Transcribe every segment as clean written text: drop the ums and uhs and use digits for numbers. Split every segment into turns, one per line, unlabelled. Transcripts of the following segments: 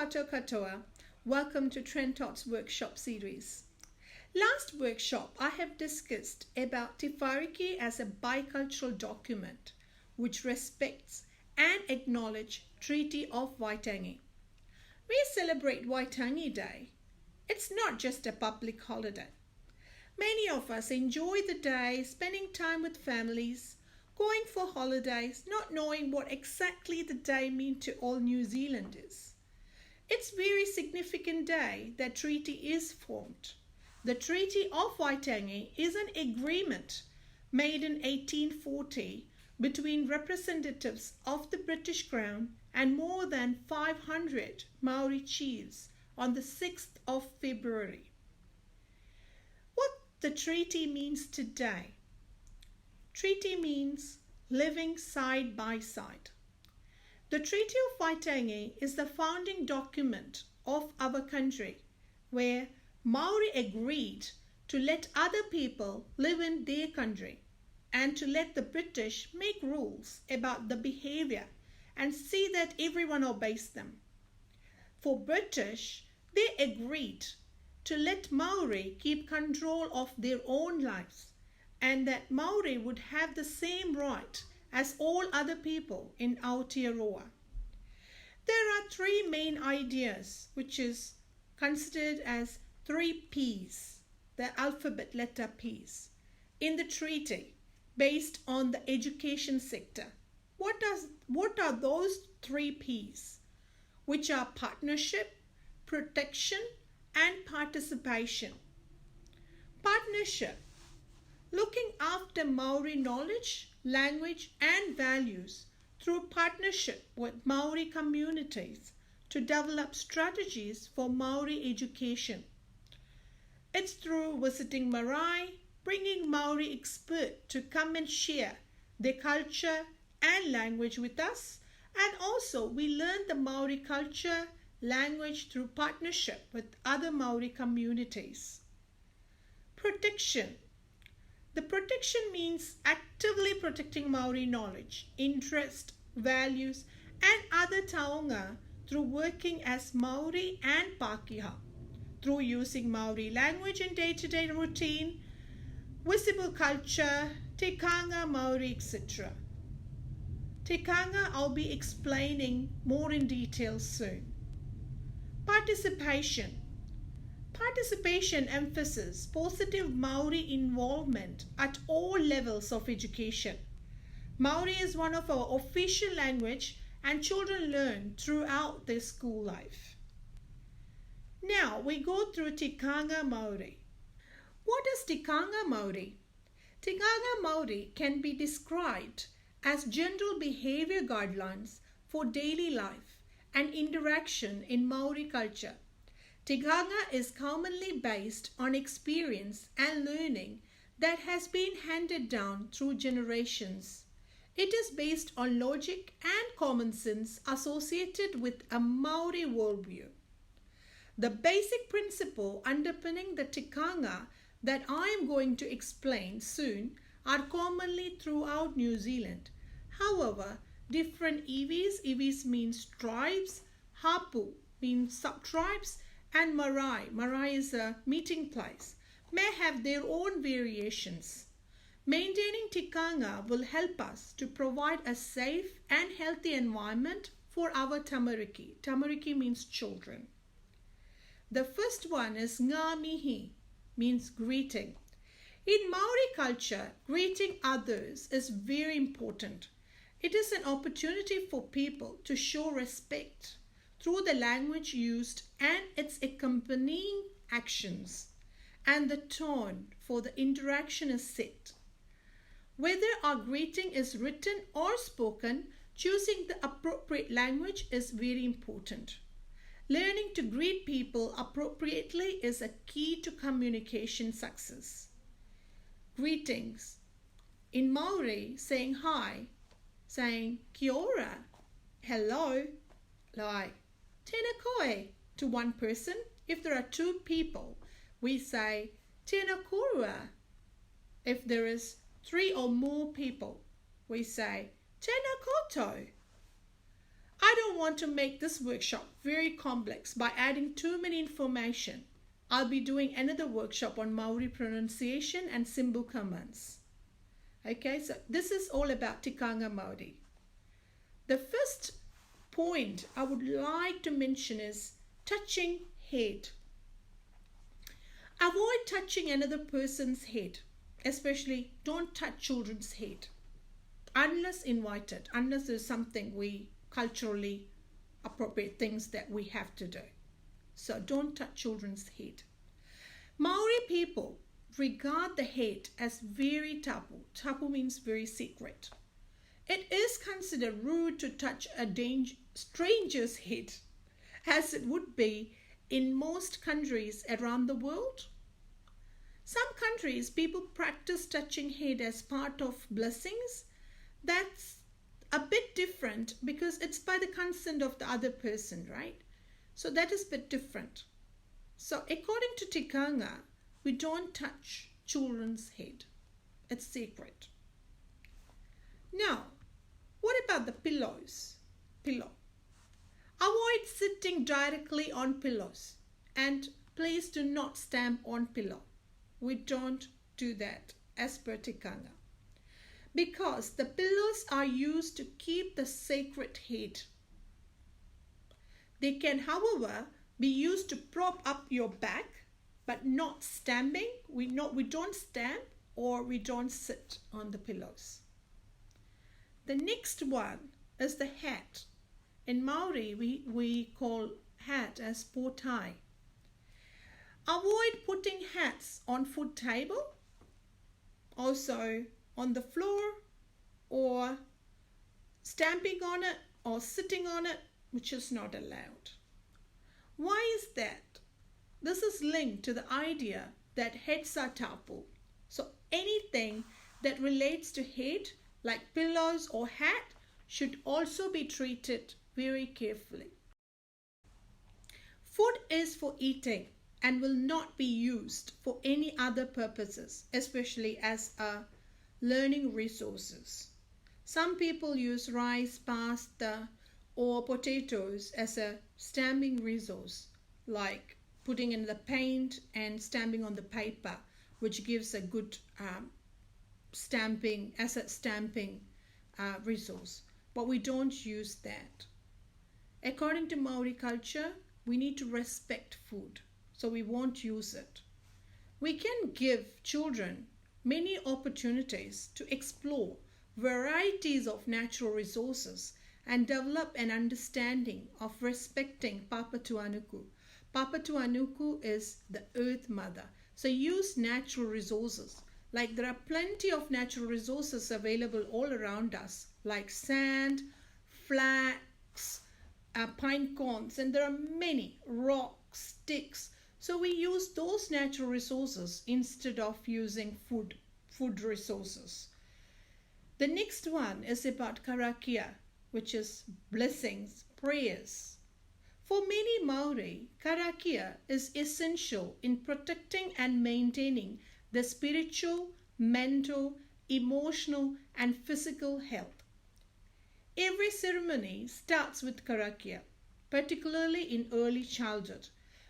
Kato katoa. Welcome to Tots workshop series. Last workshop, I have discussed about Te Whāriki as a bicultural document which respects and acknowledges Treaty of Waitangi. We celebrate Waitangi Day. It's not just a public holiday. Many of us enjoy the day, spending time with families, going for holidays, not knowing what exactly the day means to all New Zealanders. It's a very significant day that treaty is formed. The Treaty of Waitangi is an agreement made in 1840 between representatives of the British Crown and more than 500 Maori chiefs on the 6th of February. What the treaty means today. Treaty means living side by side. The Treaty of Waitangi is the founding document of our country where Maori agreed to let other people live in their country and to let the British make rules about the behavior and see that everyone obeys them. For British, they agreed to let Maori keep control of their own lives and that Maori would have the same right as all other people in Aotearoa. There are three main ideas which is considered as 3 P's, the alphabet letter P's, in the treaty based on the education sector. What are those 3 P's? Which are partnership, protection, and participation. Partnership. Looking after Maori knowledge, language and values through partnership with Maori communities to develop strategies for Maori education. It's through visiting marae, bringing Maori experts to come and share their culture and language with us, and also we learn the Maori culture, language through partnership with other Maori communities. Protection. The protection means actively protecting Maori knowledge, interest, values, and other taonga through working as Maori and Pākehā, through using Maori language in day-to-day routine, visible culture, Tikanga Maori, etc. Tikanga I'll be explaining more in detail soon. Participation. Participation emphasizes positive Maori involvement at all levels of education. Maori is one of our official language and children learn throughout their school life. Now we go through Tikanga Maori. What is Tikanga Maori? Tikanga Maori can be described as general behavior guidelines for daily life and interaction in Maori culture. Tikanga is commonly based on experience and learning that has been handed down through generations. It is based on logic and common sense associated with a Maori worldview. The basic principle underpinning the Tikanga that I am going to explain soon are commonly throughout New Zealand. However, different iwis means tribes, hapu means subtribes, and marae is a meeting place, may have their own variations. Maintaining Tikanga will help us to provide a safe and healthy environment for our tamariki. Tamariki means children. The first one is ngā mihi, means greeting. In Maori culture, greeting others is very important. It is an opportunity for people to show respect through the language used and its accompanying actions, and the tone for the interaction is set. Whether our greeting is written or spoken, choosing the appropriate language is very important. Learning to greet people appropriately is a key to communication success. Greetings. In Maori, saying hi, saying kia ora, hello, like tēnā koe to one person. If there are 2 people, we say tēnā korua. If there is 3 or more people, we say tēnā koutou. I don't don't want to make this workshop very complex by adding too many information, I'll be doing another workshop on Maori pronunciation and symbol commands. Okay, so this is all about Tikanga Maori. The first point I would like to mention is touching head. Avoid touching another person's head, especially don't touch children's head unless invited, unless there's something we culturally appropriate things that we have to do. So don't touch children's head. Maori people regard the head as very tabu. Tabu means very secret. It is considered rude to touch a stranger's head, as it would be in most countries around the world. Some countries, people practice touching head as part of blessings. That's a bit different because it's by the consent of the other person, right? So that is a bit different. So according to Tikanga, we don't touch children's head. It's sacred. Now, what about the pillows? Pillow. Avoid sitting directly on pillows, and please do not stamp on pillow. We don't do that as per Tikanga, because the pillows are used to keep the sacred head. They can, however, be used to prop up your back, but not stamping. We don't stamp or we don't sit on the pillows. The next one is the hat. In Maori, we call hat as potai. Avoid putting hats on food table, also on the floor, or stamping on it or sitting on it, which is not allowed. Why is that? This is linked to the idea that heads are tabu. So anything that relates to head, like pillows or hat, should also be treated very carefully. Food is for eating and will not be used for any other purposes, especially as a learning resources. Some people use rice, pasta, or potatoes as a stamping resource, like putting in the paint and stamping on the paper, which gives a good stamping resource. But we don't use that. According to Maori culture, we need to respect food, so we won't use it. We can give children many opportunities to explore varieties of natural resources and develop an understanding of respecting Papa Tuanuku. Papa Tuanuku is the Earth Mother. So use natural resources. Like there are plenty of natural resources available all around us, like sand, flax, pine cones, and there are many rocks, sticks. So we use those natural resources instead of using food resources. The next one is about karakia, which is blessings, prayers. For many Maori, karakia is essential in protecting and maintaining the spiritual, mental, emotional, and physical health. Every ceremony starts with karakia, particularly in early childhood.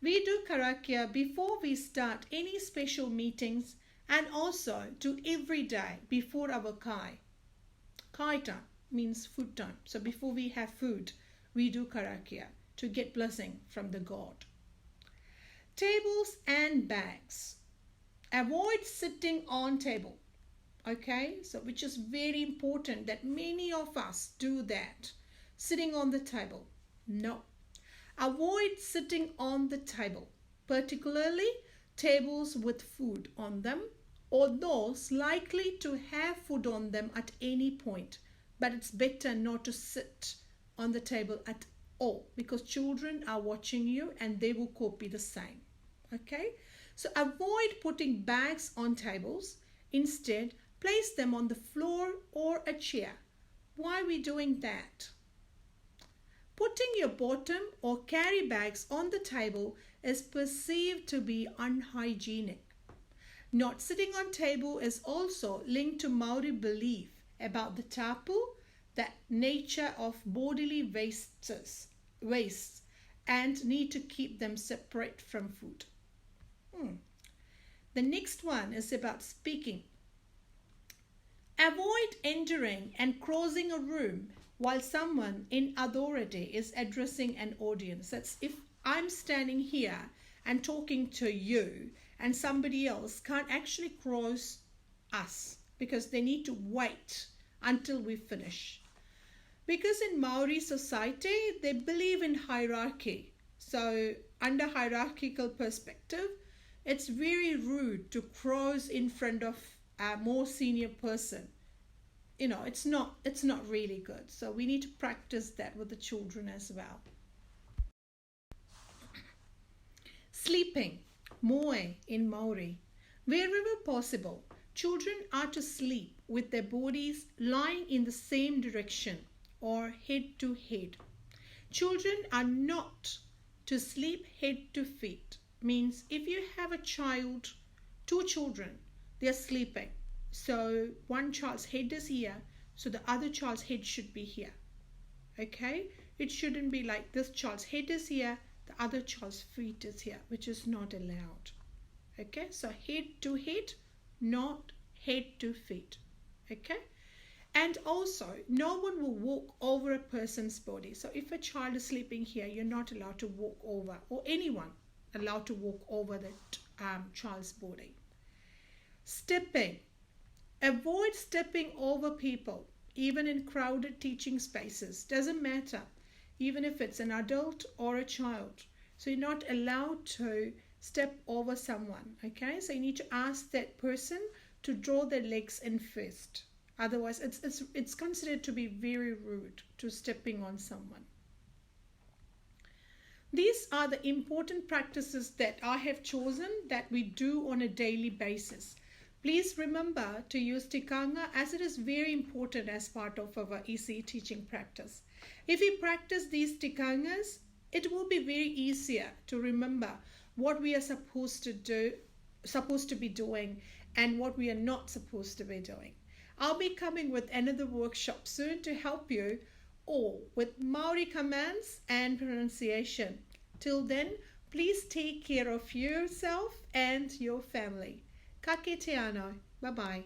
We do karakia before we start any special meetings and also do every day before our kai. Kai time means food time. So before we have food, we do karakia to get blessing from the God. Tables and bags. Avoid sitting on table. Okay, so which is very important that many of us do that. Sitting on the table. No. Avoid sitting on the table, particularly tables with food on them or those likely to have food on them at any point. But it's better not to sit on the table at all because children are watching you and they will copy the same. Okay, so avoid putting bags on tables. Instead, place them on the floor or a chair. Why are we doing that? Putting your bottom or carry bags on the table is perceived to be unhygienic. Not sitting on table is also linked to Maori belief about the tapu that nature of bodily wastes and need to keep them separate from food. The next one is about speaking. Avoid entering and crossing a room while someone in authority is addressing an audience. That's if I'm standing here and talking to you and somebody else can't actually cross us because they need to wait until we finish. Because in Maori society, they believe in hierarchy. So under hierarchical perspective, it's very rude to cross in front of a more senior person. It's not really good. So we need to practice that with the children as well. Sleeping, moe in Maori. Wherever possible, children are to sleep with their bodies lying in the same direction or head to head. Children are not to sleep head to feet. Means if you have a child, two children, they're sleeping. So one child's head is here, so the other child's head should be here. Okay? It shouldn't be like this child's head is here, the other child's feet is here, which is not allowed. Okay? So head to head, not head to feet. Okay? And also, no one will walk over a person's body. So if a child is sleeping here, you're not allowed to walk over, or anyone allowed to walk over that child's body. Stepping. Avoid stepping over people, even in crowded teaching spaces. Doesn't matter, even if it's an adult or a child. So you're not allowed to step over someone, okay? So you need to ask that person to draw their legs in first. Otherwise, it's considered to be very rude to stepping on someone. These are the important practices that I have chosen that we do on a daily basis. Please remember to use Tikanga as it is very important as part of our EC teaching practice. If we practice these Tikangas, it will be very easier to remember what we are supposed to be doing and what we are not supposed to be doing. I'll be coming with another workshop soon to help you all with Maori commands and pronunciation. Till then, please take care of yourself and your family. Ka kite anō. Bye-bye.